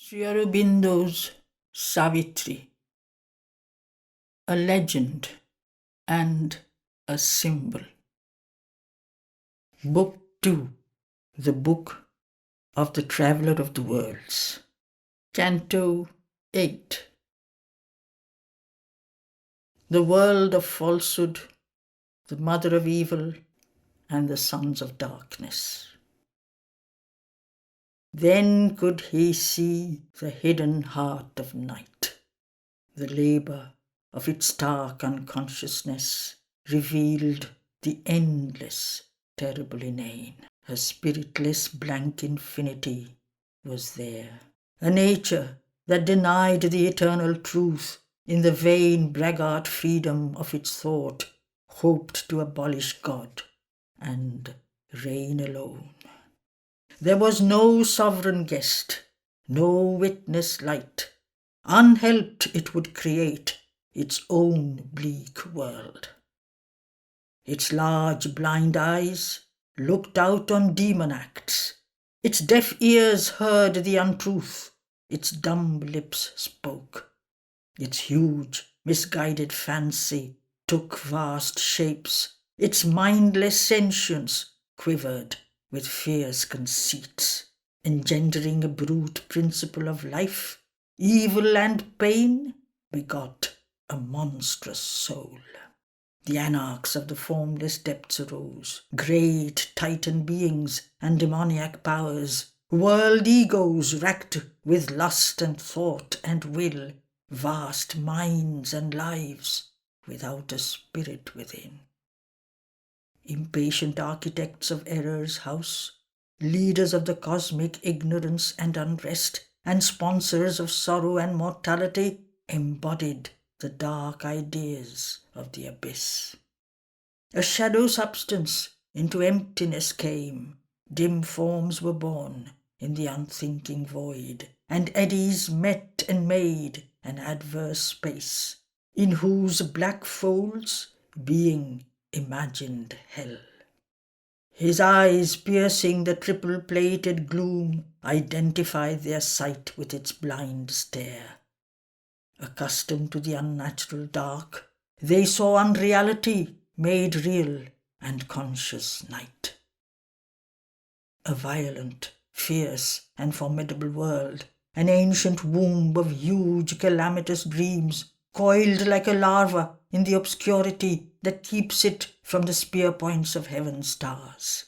Sri Aurobindo's Savitri, a legend and a symbol. Book 2, the Book of the Traveller of the Worlds. Canto 8. The world of falsehood, the mother of evil, and the sons of darkness. Then could he see the hidden heart of night, the labour of its stark unconsciousness revealed the endless, terrible inane. A spiritless blank infinity was there, a nature that denied the eternal truth in the vain braggart freedom of its thought, hoped to abolish God and reign alone. There was no sovereign guest, no witness light. Unhelped it would create its own bleak world. Its large blind eyes looked out on demon acts. Its deaf ears heard the untruth. Its dumb lips spoke. Its huge, misguided fancy took vast shapes. Its mindless sentience quivered with fierce conceits, engendering a brute principle of life. Evil and pain begot a monstrous soul. The anarchs of the formless depths arose, great titan beings and demoniac powers, world egos racked with lust and thought and will, vast minds and lives without a spirit within. Impatient architects of error's house, leaders of the cosmic ignorance and unrest, and sponsors of sorrow and mortality, embodied the dark ideas of the abyss. A shadow substance into emptiness came, dim forms were born in the unthinking void, and eddies met and made an adverse space, in whose black folds being imagined hell. His eyes, piercing the triple-plated gloom, identified their sight with its blind stare. Accustomed to the unnatural dark, they saw unreality made real and conscious night. A violent, fierce, and formidable world, an ancient womb of huge, calamitous dreams, coiled like a larva in the obscurity that keeps it from the spear points of heaven's stars.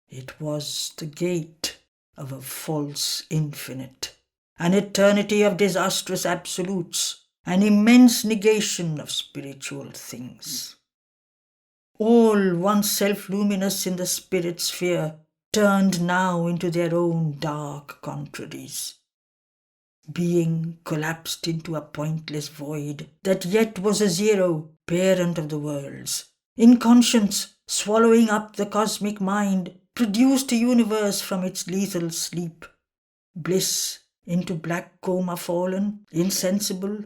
It was the gate of a false infinite, an eternity of disastrous absolutes, an immense negation of spiritual things. All once self-luminous in the spirit sphere turned now into their own dark contraries. Being collapsed into a pointless void that yet was a zero, parent of the worlds. Inconscience, swallowing up the cosmic mind, produced a universe from its lethal sleep. Bliss, into black coma fallen, insensible,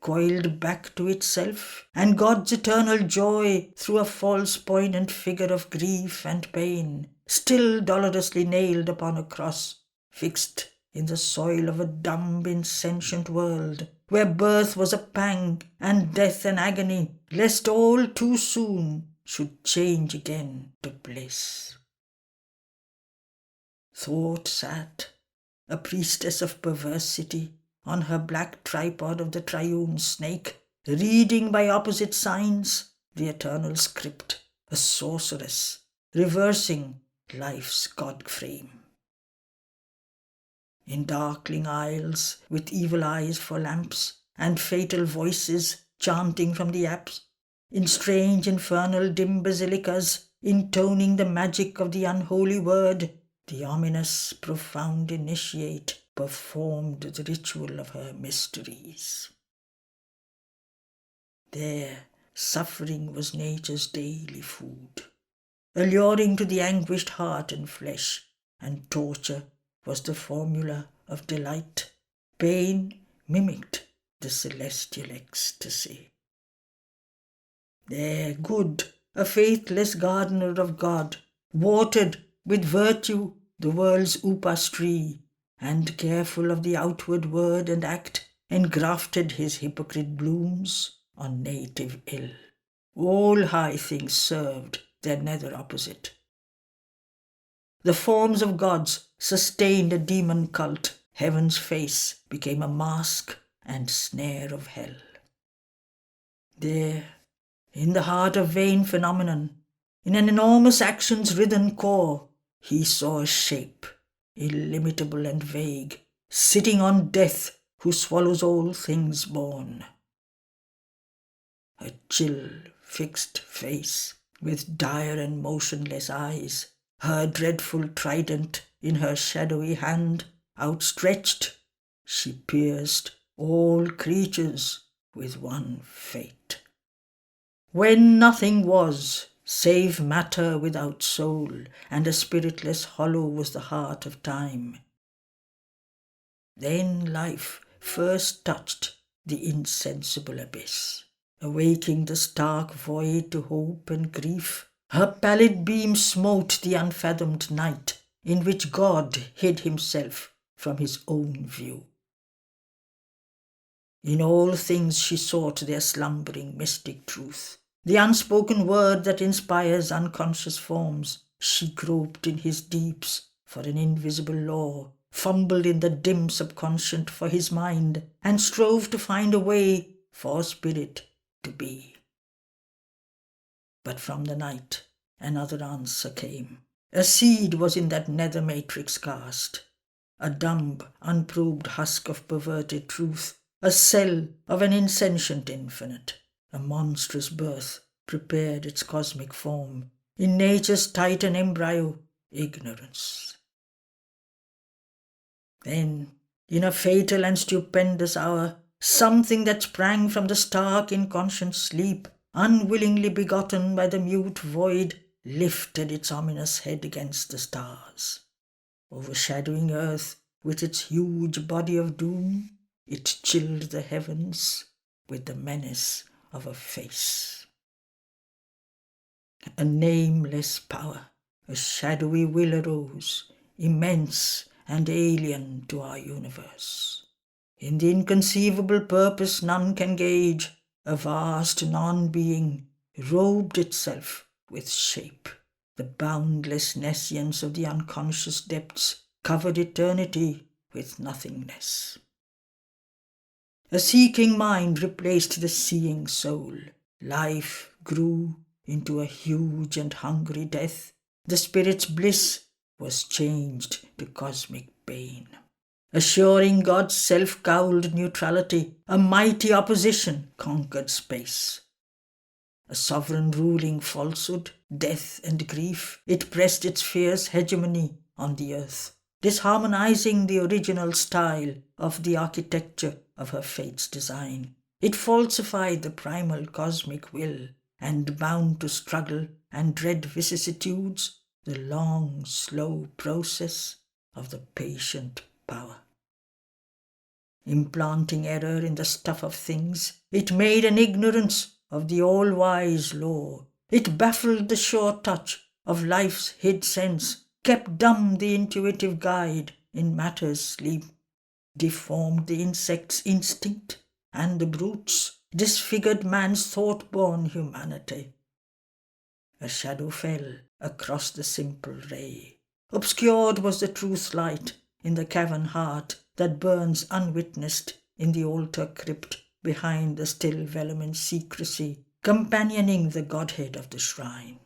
coiled back to itself, and God's eternal joy through a false poignant figure of grief and pain, still dolorously nailed upon a cross, fixed in the soil of a dumb, insentient world, where birth was a pang and death an agony, lest all too soon should change again to bliss. Thought sat, a priestess of perversity, on her black tripod of the triune snake, reading by opposite signs the eternal script, a sorceress, reversing life's God-frame. In darkling aisles, with evil eyes for lamps, and fatal voices chanting from the apse, in strange infernal dim basilicas, intoning the magic of the unholy word, the ominous, profound initiate performed the ritual of her mysteries. There, suffering was nature's daily food, alluring to the anguished heart and flesh, and torture was the formula of delight. Pain mimicked the celestial ecstasy. There, good, a faithless gardener of God, watered with virtue the world's upas tree, and careful of the outward word and act, engrafted his hypocrite blooms on native ill. All high things served their nether opposite. The forms of gods sustained a demon cult. Heaven's face became a mask and snare of hell. There, in the heart of vain phenomenon, in an enormous action's writhen core, he saw a shape, illimitable and vague, sitting on death who swallows all things born. A chill, fixed face, with dire and motionless eyes, her dreadful trident in her shadowy hand outstretched, she pierced all creatures with one fate. When nothing was, save matter without soul, and a spiritless hollow was the heart of time, then life first touched the insensible abyss, awaking the stark void to hope and grief. Her pallid beam smote the unfathomed night, in which God hid himself from his own view. In all things she sought their slumbering mystic truth, the unspoken word that inspires unconscious forms. She groped in his deeps for an invisible law, fumbled in the dim subconscient for his mind, and strove to find a way for spirit to be. But from the night another answer came. A seed was in that nether matrix cast, a dumb, unprobed husk of perverted truth, a cell of an insentient infinite. A monstrous birth prepared its cosmic form, in nature's titan embryo, ignorance. Then, in a fatal and stupendous hour, something that sprang from the stark inconscient sleep, unwillingly begotten by the mute void, lifted its ominous head against the stars. Overshadowing earth with its huge body of doom, it chilled the heavens with the menace of a face. A nameless power, a shadowy will arose, immense and alien to our universe. In the inconceivable purpose none can gauge, a vast non-being robed itself with shape. The boundless nescience of the unconscious depths covered eternity with nothingness. A seeking mind replaced the seeing soul. Life grew into a huge and hungry death. The spirit's bliss was changed to cosmic bane. Assuring God's self-cowled neutrality, a mighty opposition conquered space. A sovereign ruling falsehood, death and grief, it pressed its fierce hegemony on the earth, disharmonizing the original style of the architecture of her fate's design. It falsified the primal cosmic will, and bound to struggle and dread vicissitudes, the long, slow process of the patient power. Implanting error in the stuff of things, it made an ignorance of the all-wise law. It baffled the sure touch of life's hid sense, kept dumb the intuitive guide in matter's sleep, deformed the insect's instinct and the brute's, disfigured man's thought-born humanity. A shadow fell across the simple ray. Obscured was the truth light in the cavern heart that burns unwitnessed in the altar crypt behind the still vehement secrecy, companioning the godhead of the shrine.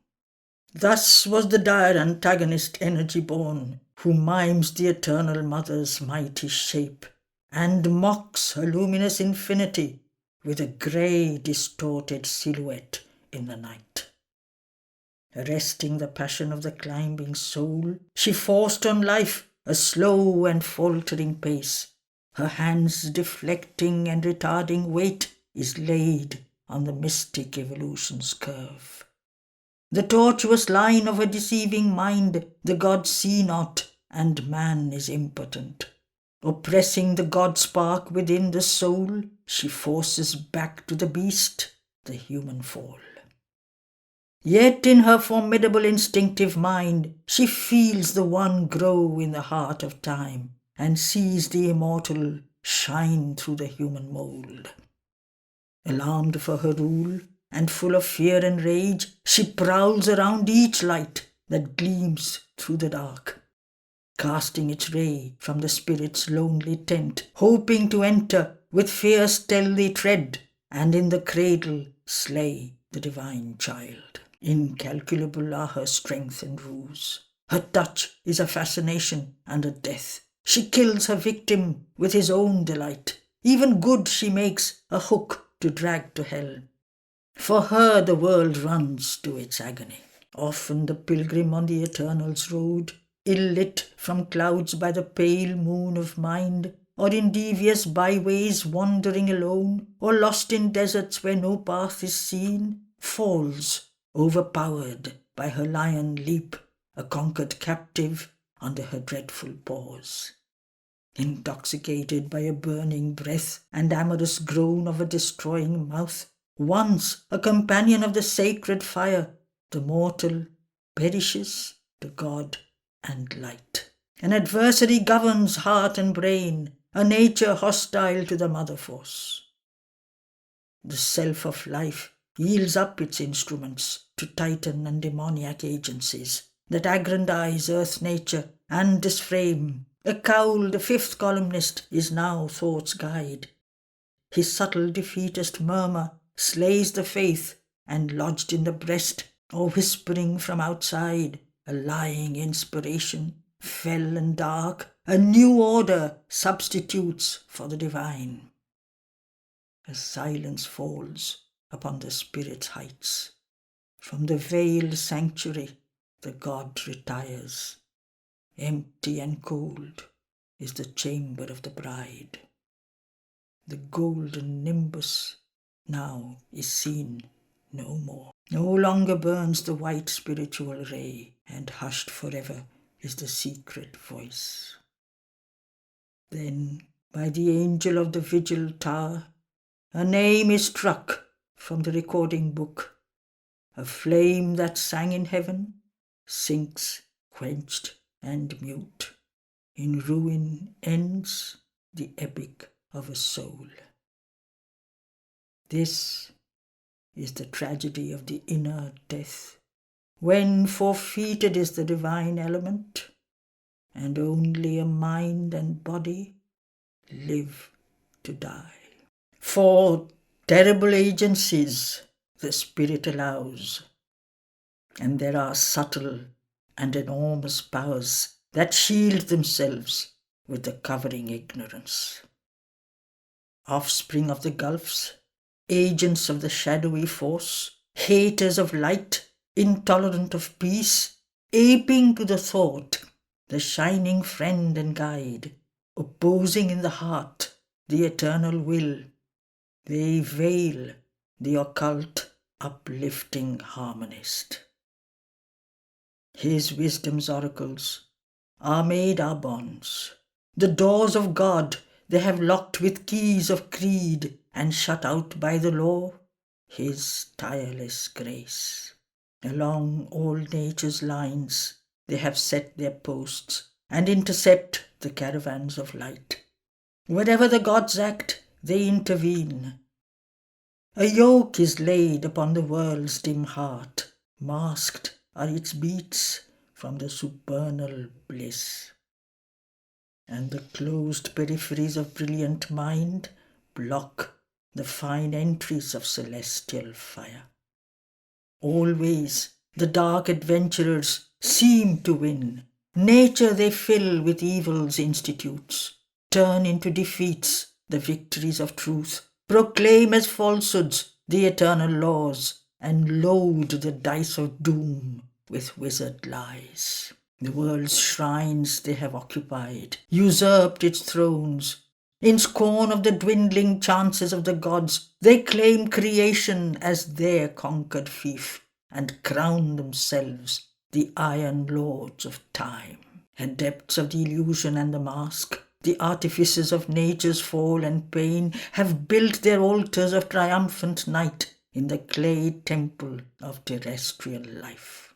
Thus was the dire antagonist energy born, who mimes the eternal mother's mighty shape, and mocks her luminous infinity with a grey, distorted silhouette in the night. Arresting the passion of the climbing soul, she forced on life a slow and faltering pace. Her hands deflecting and retarding weight is laid on the mystic evolution's curve. The tortuous line of a deceiving mind the gods see not, and man is impotent. Oppressing the god spark within the soul, she forces back to the beast the human fall. Yet in her formidable instinctive mind, she feels the one grow in the heart of time, and sees the immortal shine through the human mould. Alarmed for her rule, and full of fear and rage, she prowls around each light that gleams through the dark, casting its ray from the spirit's lonely tent, hoping to enter with fierce stealthy tread, and in the cradle slay the divine child. Incalculable are her strength and ruse. Her touch is a fascination and a death. She kills her victim with his own delight. Even good she makes a hook to drag to hell. For her the world runs to its agony. Often the pilgrim on the Eternal's road, ill-lit from clouds by the pale moon of mind, or in devious byways wandering alone, or lost in deserts where no path is seen, falls, overpowered by her lion leap, a conquered captive under her dreadful paws. Intoxicated by a burning breath and amorous groan of a destroying mouth, once a companion of the sacred fire, the mortal perishes to God and light. An adversary governs heart and brain, a nature hostile to the mother force. The self of life yields up its instruments to titan and demoniac agencies that aggrandize earth nature and disframe. A cowl, the fifth columnist, is now thought's guide. His subtle defeatist murmur slays the faith, and lodged in the breast, or whispering from outside, a lying inspiration, fell and dark, a new order substitutes for the divine. A silence falls upon the spirit's heights. From the veiled sanctuary the god retires. Empty and cold is the chamber of the bride. The golden nimbus now is seen no more. No longer burns the white spiritual ray, and hushed forever is the secret voice. Then, by the angel of the vigil tower, a name is struck from the recording book. A flame that sang in heaven sinks quenched and mute. In ruin ends the epic of a soul. This is the tragedy of the inner death, when forfeited is the divine element, and only a mind and body live to die. For terrible agencies the spirit allows, and there are subtle and enormous powers that shield themselves with the covering ignorance. Offspring of the gulfs, agents of the shadowy force, haters of light, intolerant of peace, aping to the thought, the shining friend and guide, opposing in the heart the eternal will, they veil the occult uplifting harmonist. His wisdom's oracles are made our bonds. The doors of God they have locked with keys of creed, and shut out by the law his tireless grace. Along all nature's lines they have set their posts, and intercept the caravans of light. Wherever the gods act, they intervene. A yoke is laid upon the world's dim heart, masked are its beats from the supernal bliss. And the closed peripheries of brilliant mind block the fine entries of celestial fire. Always the dark adventurers seem to win. Nature they fill with evil's institutes, turn into defeats the victories of truth, proclaim as falsehoods the eternal laws, and load the dice of doom with wizard lies. The world's shrines they have occupied, usurped its thrones. In scorn of the dwindling chances of the gods, they claim creation as their conquered fief, and crown themselves the iron lords of time. Adepts of the illusion and the mask, the artificers of nature's fall and pain, have built their altars of triumphant night in the clay temple of terrestrial life.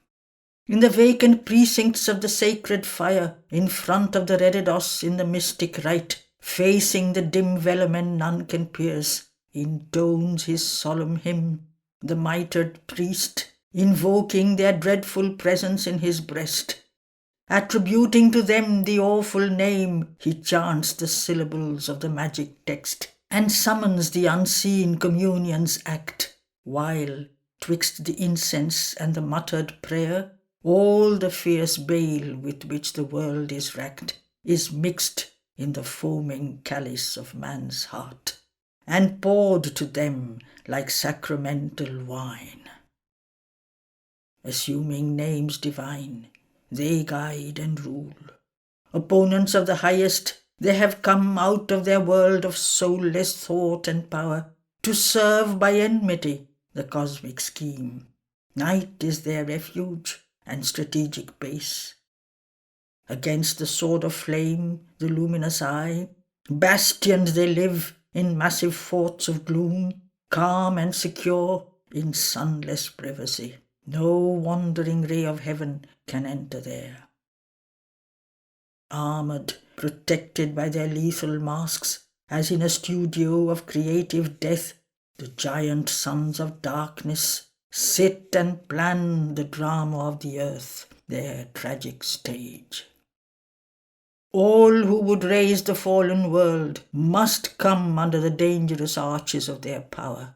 In the vacant precincts of the sacred fire, in front of the reredos in the mystic rite, facing the dim velamen none can pierce, intones his solemn hymn, the mitred priest, invoking their dreadful presence in his breast. Attributing to them the awful name, he chants the syllables of the magic text, and summons the unseen communion's act, while, twixt the incense and the muttered prayer, all the fierce bale with which the world is racked is mixed in the foaming chalice of man's heart, and poured to them like sacramental wine. Assuming names divine, they guide and rule. Opponents of the highest, they have come out of their world of soulless thought and power to serve by enmity the cosmic scheme. Night is their refuge and strategic base. Against the sword of flame, the luminous eye, bastions they live in massive forts of gloom, calm and secure in sunless privacy. No wandering ray of heaven can enter there. Armoured, protected by their lethal masks, as in a studio of creative death, the giant sons of darkness sit and plan the drama of the earth, their tragic stage. All who would raise the fallen world must come under the dangerous arches of their power,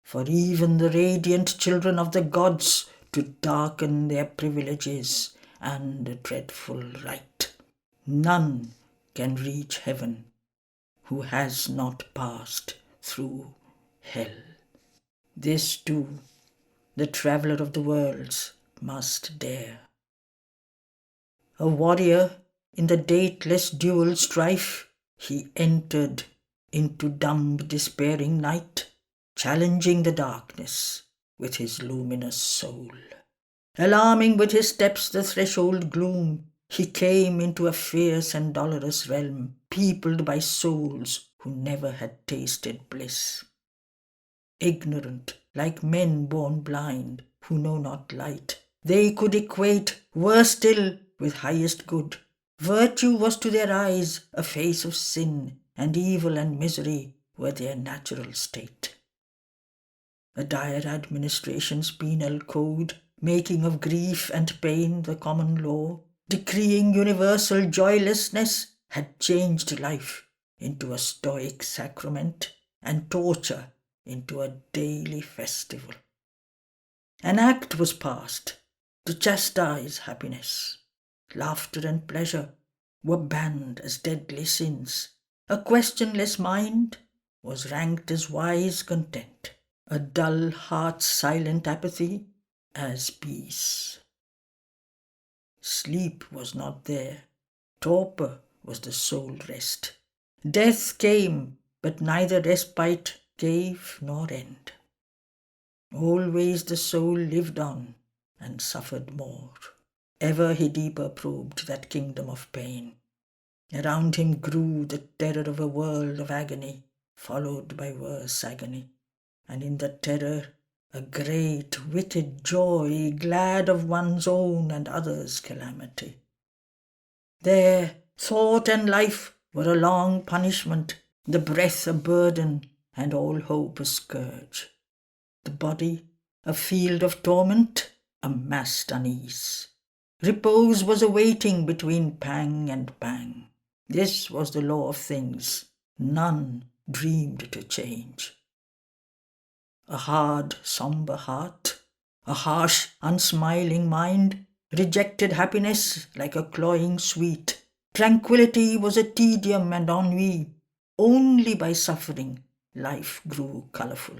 for even the radiant children of the gods to darken their privileges and a dreadful right. None can reach heaven who has not passed through hell. This too, the traveller of the worlds must dare. A warrior in the dateless dual strife, he entered into dumb despairing night, challenging the darkness with his luminous soul. Alarming with his steps the threshold gloom, he came into a fierce and dolorous realm, peopled by souls who never had tasted bliss. Ignorant, like men born blind, who know not light, they could equate, worse still, with highest good. Virtue was to their eyes a face of sin, and evil and misery were their natural state. A dire administration's penal code, making of grief and pain the common law, decreeing universal joylessness, had changed life into a stoic sacrament and torture into a daily festival. An act was passed to chastise happiness. Laughter and pleasure were banned as deadly sins. A questionless mind was ranked as wise content. A dull heart's silent apathy as peace. Sleep was not there. Torpor was the sole rest. Death came, but neither respite gave nor end. Always the soul lived on and suffered more. Ever he deeper probed that kingdom of pain. Around him grew the terror of a world of agony, followed by worse agony. And in the terror, a great wicked joy, glad of one's own and others' calamity. There, thought and life were a long punishment, the breath a burden, and all hope a scourge. The body, a field of torment, amassed unease. Repose was awaiting between pang and pang. This was the law of things, none dreamed to change. A hard, sombre heart, a harsh, unsmiling mind, rejected happiness like a cloying sweet. Tranquility was a tedium and ennui. Only by suffering life grew colourful.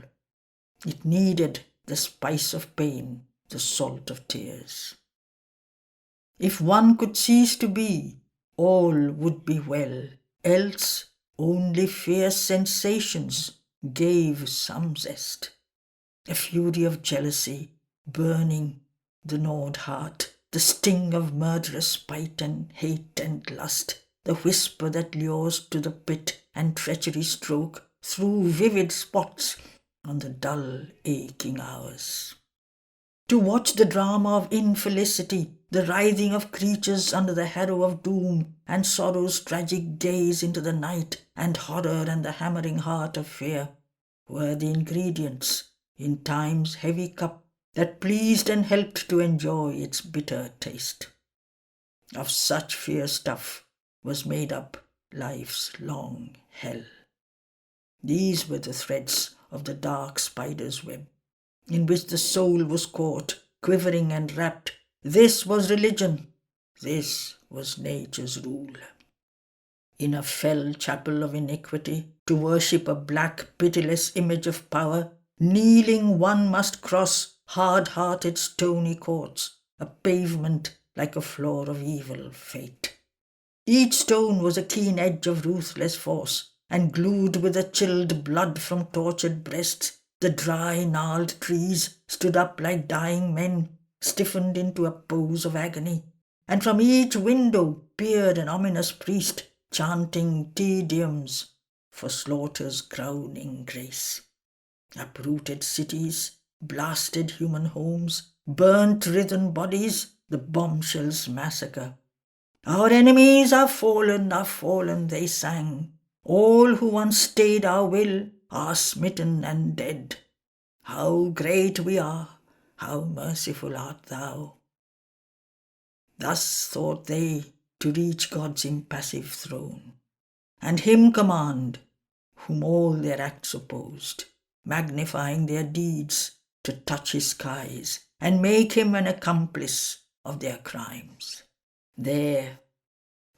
It needed the spice of pain, the salt of tears. If one could cease to be, all would be well, else only fierce sensations gave some zest. A fury of jealousy, burning the gnawed heart, the sting of murderous spite and hate and lust, the whisper that lures to the pit and treachery stroke through vivid spots on the dull, aching hours. to watch the drama of infelicity, the writhing of creatures under the harrow of doom, and sorrow's tragic gaze into the night, and horror and the hammering heart of fear, were the ingredients in time's heavy cup that pleased and helped to enjoy its bitter taste. Of such fierce stuff was made up life's long hell. These were the threads of the dark spider's web, in which the soul was caught, quivering and wrapped. This was religion. This was nature's rule. In a fell chapel of iniquity, to worship a black, pitiless image of power, kneeling one must cross hard-hearted stony courts, a pavement like a floor of evil fate. Each stone was a keen edge of ruthless force, and glued with the chilled blood from tortured breasts, the dry, gnarled trees stood up like dying men, stiffened into a pose of agony, and from each window peered an ominous priest, chanting Te Deums for slaughter's crowning grace. Uprooted cities, blasted human homes, burnt writhen bodies, the bombshells massacre. Our enemies are fallen, they sang. All who once stayed our will are smitten and dead. How great we are, how merciful art thou. Thus thought they to reach God's impassive throne, and him command, whom all their acts opposed, magnifying their deeds to touch his skies, and make him an accomplice of their crimes. There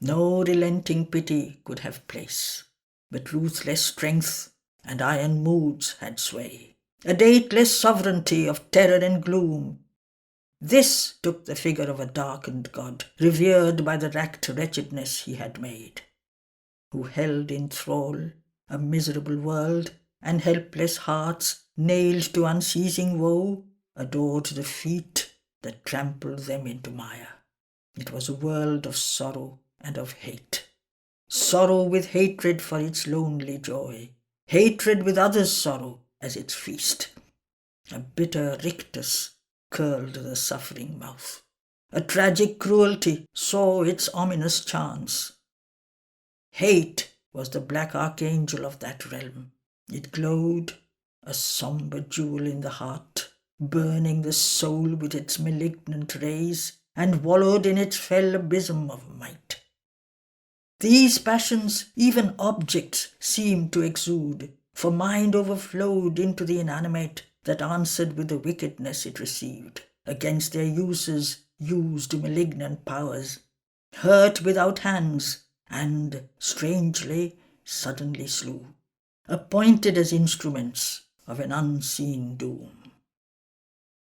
no relenting pity could have place, but ruthless strength and iron moods had sway, a dateless sovereignty of terror and gloom. This took the figure of a darkened god, revered by the racked wretchedness he had made, who held in thrall a miserable world, and helpless hearts, nailed to unceasing woe, adored the feet that trampled them into mire. It was a world of sorrow and of hate. Sorrow with hatred for its lonely joy, hatred with others' sorrow as its feast. A bitter rictus curled the suffering mouth. A tragic cruelty saw its ominous chance. Hate was the black archangel of that realm. It glowed, a sombre jewel in the heart, burning the soul with its malignant rays, and wallowed in its fell abysm of might. These passions even objects seemed to exude, for mind overflowed into the inanimate that answered with the wickedness it received. Against their uses used malignant powers, hurt without hands, and, strangely, suddenly slew, appointed as instruments of an unseen doom.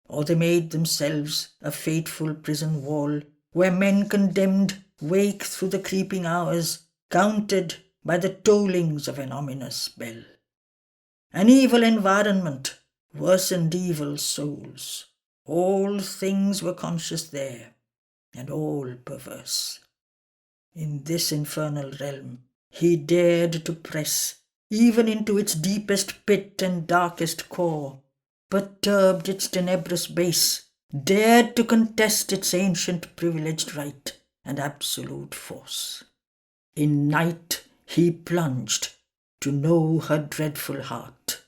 Or they made themselves a fateful prison wall, where men condemned wake through the creeping hours, counted by the tollings of an ominous bell. An evil environment worsened evil souls. All things were conscious there, and all perverse. In this infernal realm he dared to press, even into its deepest pit and darkest core, perturbed its tenebrous base, dared to contest its ancient privileged right and absolute force. In night he plunged to know her dreadful heart.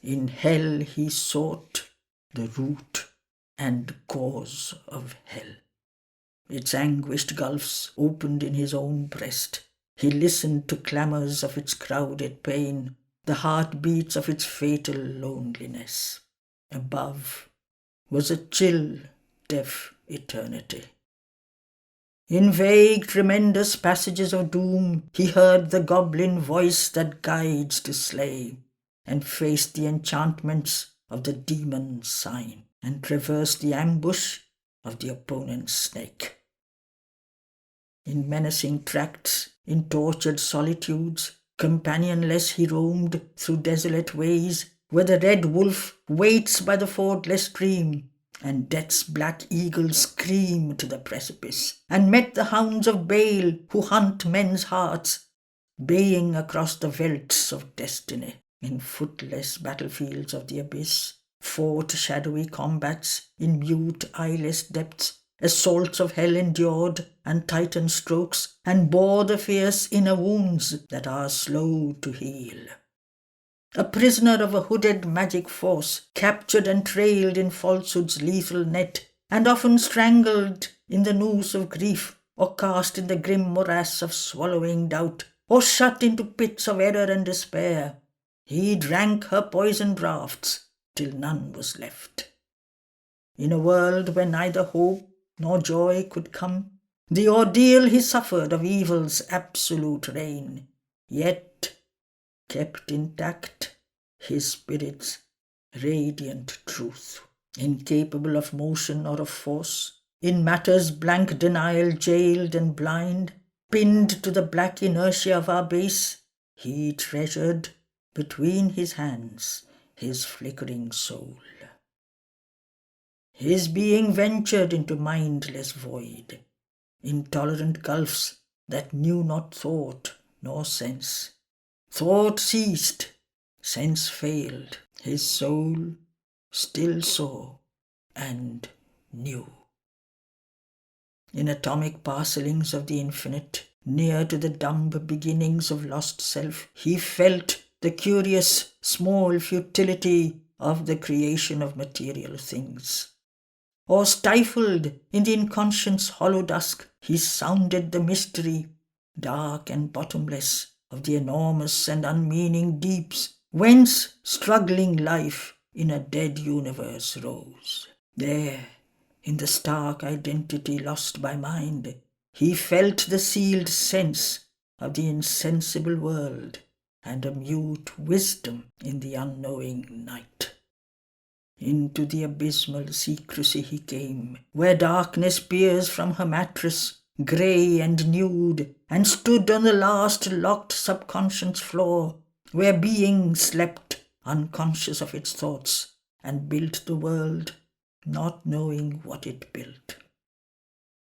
In hell he sought the root and cause of hell. Its anguished gulfs opened in his own breast. He listened to clamours of its crowded pain, the heartbeats of its fatal loneliness. Above was a chill, deaf eternity. In vague, tremendous passages of doom, he heard the goblin voice that guides to slay, and faced the enchantments of the demon sign, and traversed the ambush of the opponent's snake. In menacing tracts, in tortured solitudes, companionless he roamed through desolate ways, where the red wolf waits by the fordless stream, and death's black eagle screamed to the precipice, and met the hounds of Baal who hunt men's hearts, baying across the velds of destiny. In footless battlefields of the abyss, fought shadowy combats in mute eyeless depths, assaults of hell endured, and titan strokes, and bore the fierce inner wounds that are slow to heal. A prisoner of a hooded magic force, captured and trailed in falsehood's lethal net, and often strangled in the noose of grief, or cast in the grim morass of swallowing doubt, or shut into pits of error and despair, he drank her poison draughts till none was left. In a world where neither hope nor joy could come, the ordeal he suffered of evil's absolute reign, yet kept intact his spirit's radiant truth. Incapable of motion or of force, in matter's blank denial jailed and blind, pinned to the black inertia of our base, he treasured between his hands his flickering soul. His being ventured into mindless void, intolerant gulfs that knew not thought nor sense. Thought ceased, sense failed, his soul still saw and knew. In atomic parcelings of the infinite, near to the dumb beginnings of lost self, he felt the curious small futility of the creation of material things. Or stifled in the inconscient's hollow dusk, he sounded the mystery, dark and bottomless, of the enormous and unmeaning deeps, whence struggling life in a dead universe rose. There, in the stark identity lost by mind, he felt the sealed sense of the insensible world and a mute wisdom in the unknowing night. Into the abysmal secrecy he came, where darkness peers from her mattress, grey and nude, and stood on the last locked subconscious floor, where being slept, unconscious of its thoughts, and built the world, not knowing what it built.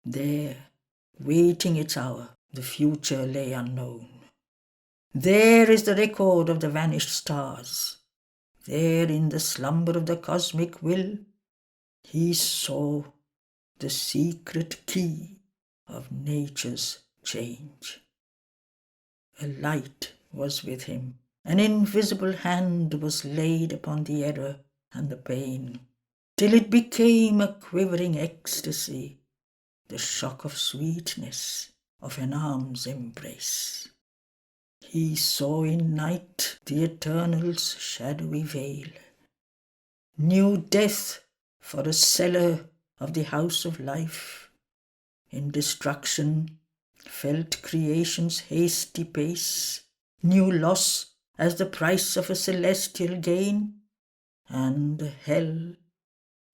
There, waiting its hour, the future lay unknown. There is the record of the vanished stars. There in the slumber of the cosmic will, he saw the secret key of nature's change. A light was with him. An invisible hand was laid upon the error and the pain, till it became a quivering ecstasy, the shock of sweetness of an arm's embrace. He saw in night the eternal's shadowy veil, knew death for a cellar of the house of life, in destruction felt creation's hasty pace, knew loss as the price of a celestial gain, and hell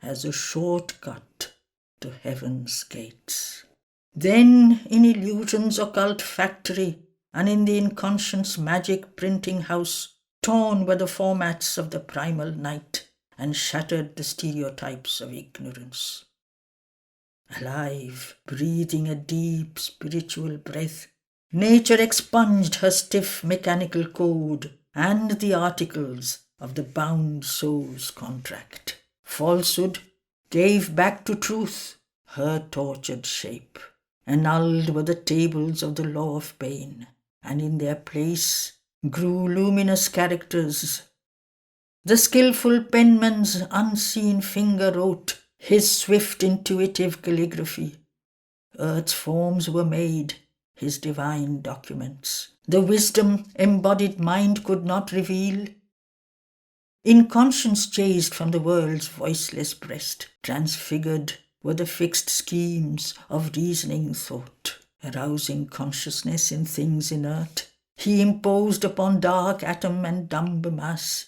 as a short-cut to heaven's gates. Then in illusion's occult factory, and in the inconscient's magic printing house, torn were the formats of the primal night, and shattered the stereotypes of ignorance. Alive, breathing a deep spiritual breath, nature expunged her stiff mechanical code and the articles of the bound soul's contract. Falsehood gave back to truth her tortured shape. Annulled were the tables of the law of pain, and in their place grew luminous characters. The skillful penman's unseen finger wrote his swift intuitive calligraphy. Earth's forms were made his divine documents. The wisdom embodied mind could not reveal. In conscience chased from the world's voiceless breast, transfigured were the fixed schemes of reasoning thought. Arousing consciousness in things inert, he imposed upon dark atom and dumb mass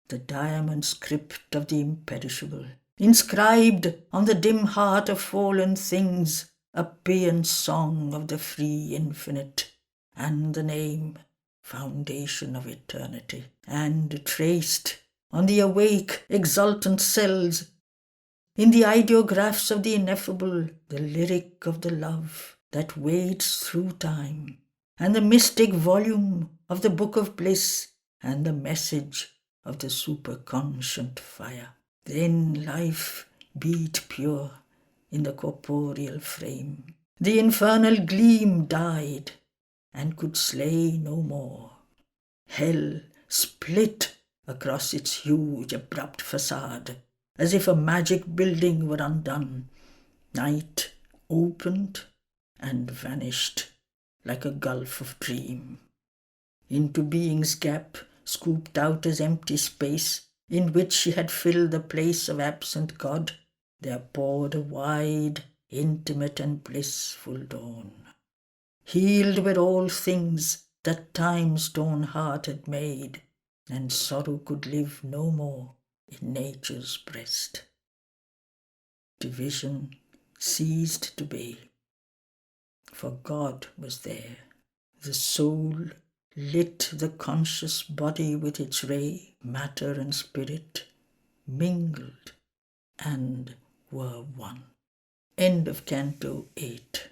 the diamond script of the imperishable, inscribed on the dim heart of fallen things a paean song of the free infinite, and the name, foundation of eternity, and traced on the awake, exultant cells, in the ideographs of the ineffable, the lyric of the love that waits through time, and the mystic volume of the book of bliss, and the message of the superconscient fire. Then life beat pure in the corporeal frame. The infernal gleam died and could slay no more. Hell split across its huge abrupt facade, as if a magic building were undone. Night opened and vanished like a gulf of dream. Into being's gap, scooped out as empty space, in which she had filled the place of absent God, there poured a wide, intimate and blissful dawn. Healed were all things that time's torn heart had made, and sorrow could live no more in nature's breast. Division ceased to be, for God was there. The soul lit the conscious body with its ray, matter and spirit mingled and were one. End of Canto 8.